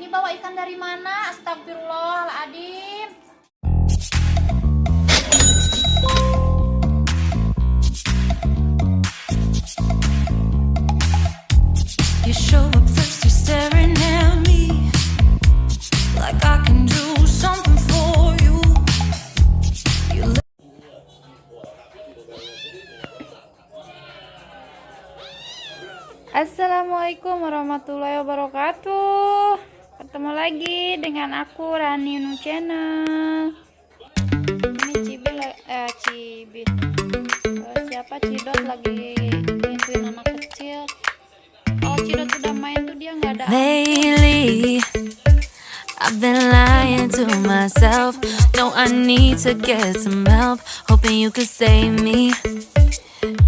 ini bawa ikan dari mana? Astagfirullahaladzim. You show up first, you're staring at me like I can do something for you. Assalamualaikum warahmatullahi wabarakatuh. Ketemu lagi dengan aku Rhany channel. Ini Ciby siapa Cidot lagi ngituin anak kecil. Oh, Cidot udah main tuh, dia nggak ada. Lately, I've been lying to myself. No, I need to get some help. Hoping you could save me,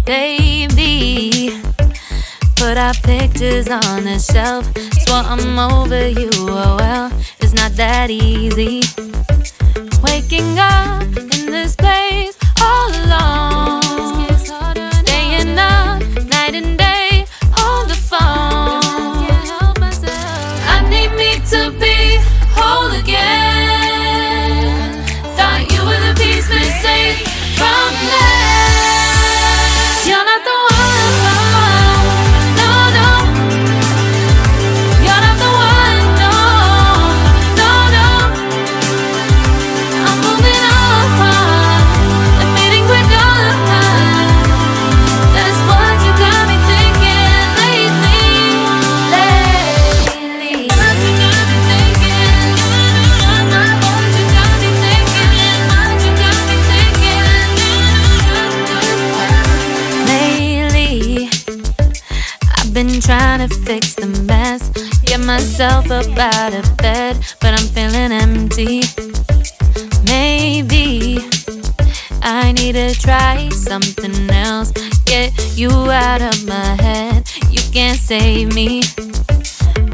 baby. Put our pictures on the shelf. Swore I'm over you, oh well, it's not that easy. Waking up in this place all alone, staying up night and day on the phone. I need me to be whole again. Thought you were the piece missing from that. You're not the one. Trying to fix the mess, get myself up out of bed, but I'm feeling empty. Maybe I need to try something else, get you out of my head. You can't save me.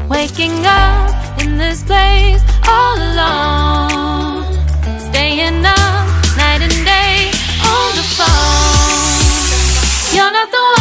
Waking up in this place all alone, staying up night and day on the phone. You're not the one.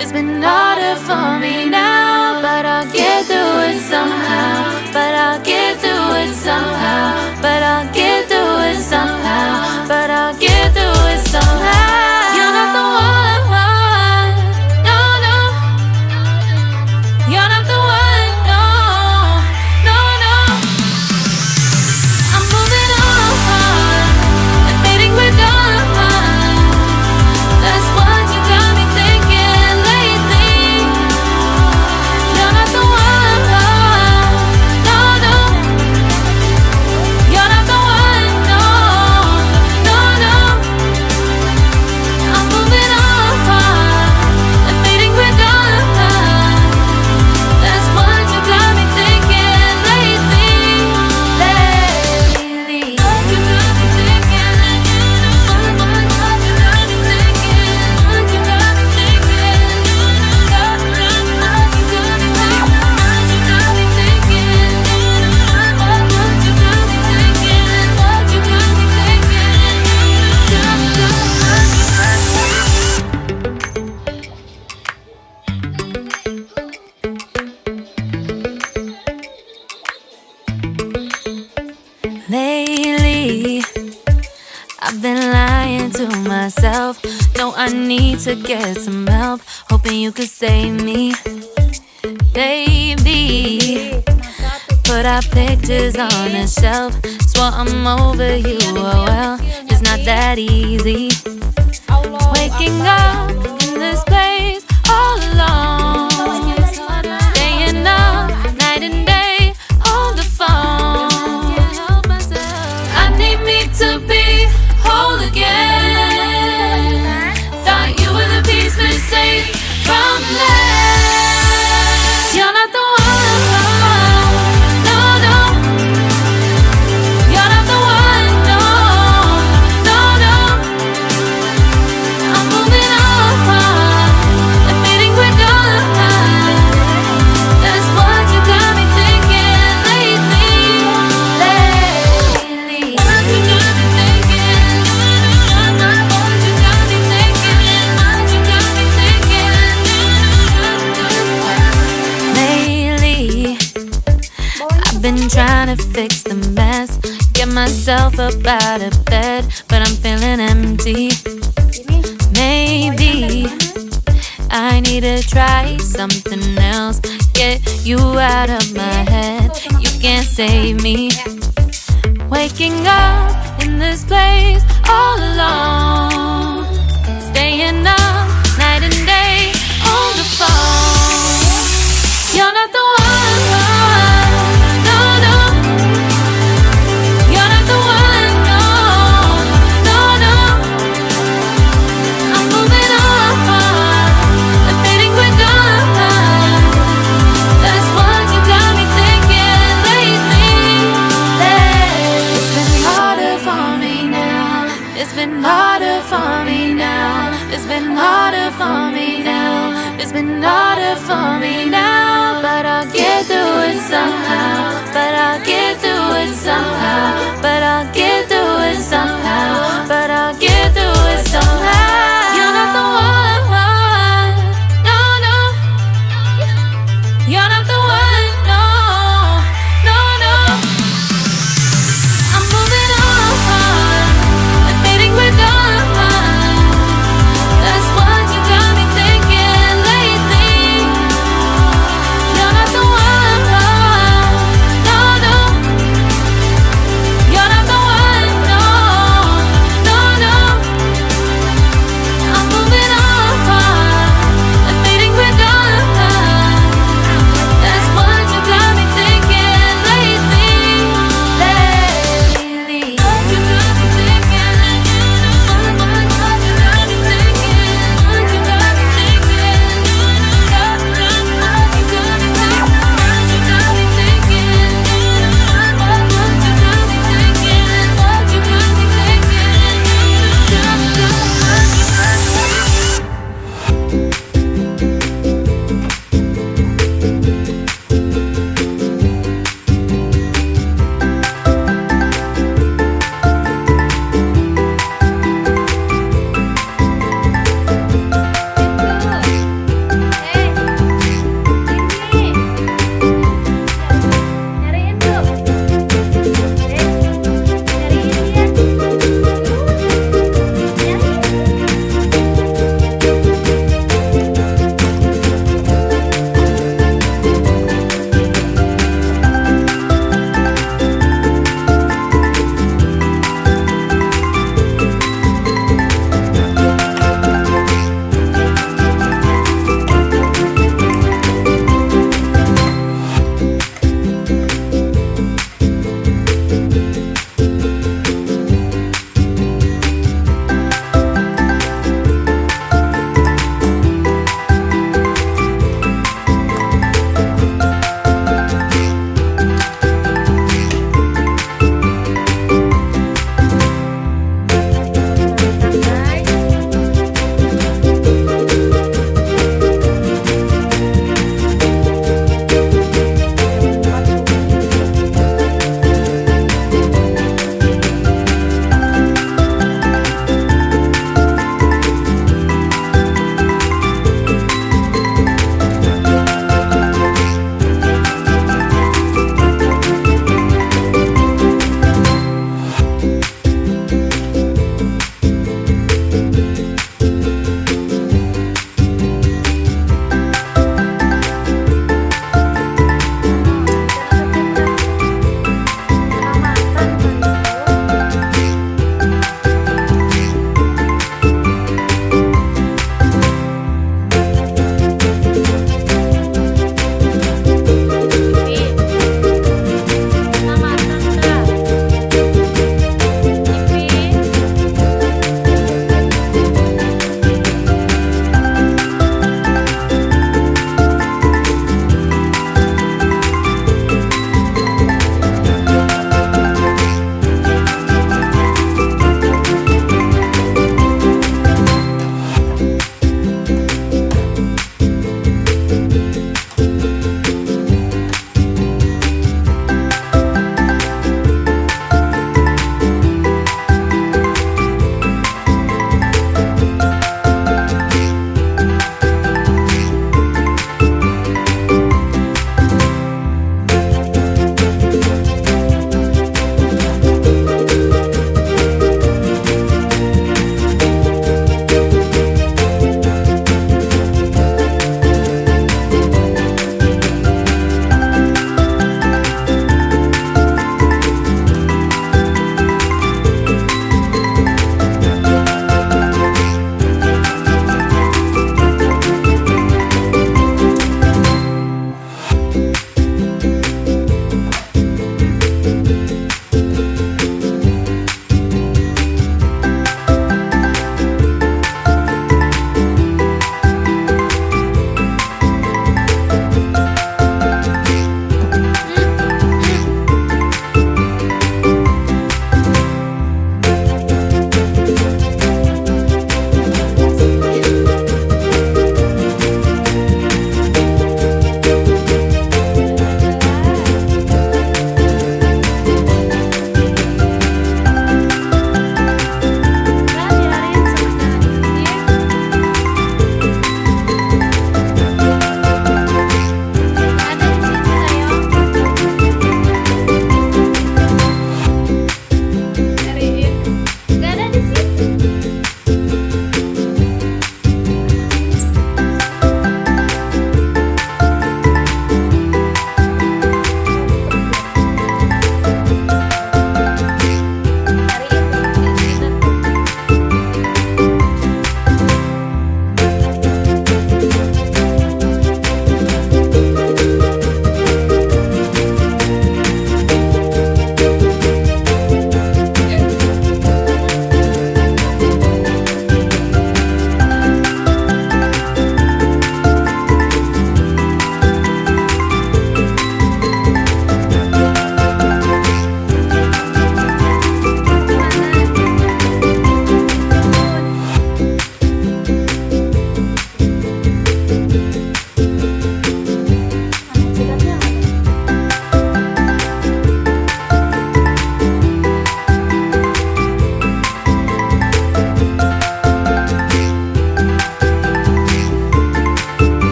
It's been harder for me now, but I'll get through it somehow. But I'll get through it somehow. But I'll get through it somehow. But I'll get through it somehow. You're not the one. No, no. You're not the one. No, no, no. I'm moving on and fading with dawn. That's what you got me thinking lately. You're not the one. No, no. You're not the one. No, no, no. I'm moving on and fading with dawn. That's what you got me thinking lately. Lately. What you got me thinking. What you got me thinking. What you got me thinking. What you got me thinking. What you got me thinking. What you got me thinking. What you got me thinking. Lately, I've been lying to myself. No, I need to get some help. Hoping you could save me, baby. Put our pictures on the shelf. Swore I'm over you, oh well, it's not that easy. Waking up in this place all alone, staying up night and day on the phone. I need me to be whole again. Thought you were the piece missing from that. You're not the one. No, no. You're not the one. No. fix the mess, get myself up out of bed, but I'm feeling empty. Maybe I need to try something else, get you out of my head. You can't save me. Waking up in this place all alone, staying up night and day on the phone. You're not the one, no, no. You're not the one, no, no, no. I'm moving on, admitting we're done. That's what you got me thinking lately. It's been harder for me now. It's been harder for me now. It's been harder for me now. It's been harder for me now. But I'll get through it somehow. But I'll get through it somehow. But I'll get through it somehow. But I'll get through it somehow. You're not the one, no, no. You're not the one, no, no, no. I'm moving on, admitting we're done. That's what you got me thinking lately. You're not the one, no, no. You're not the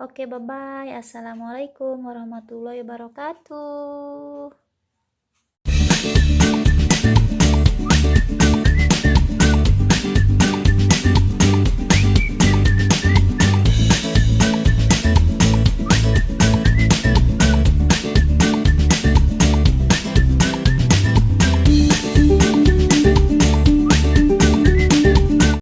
Oke, bye bye. Assalamualaikum warahmatullahi wabarakatuh.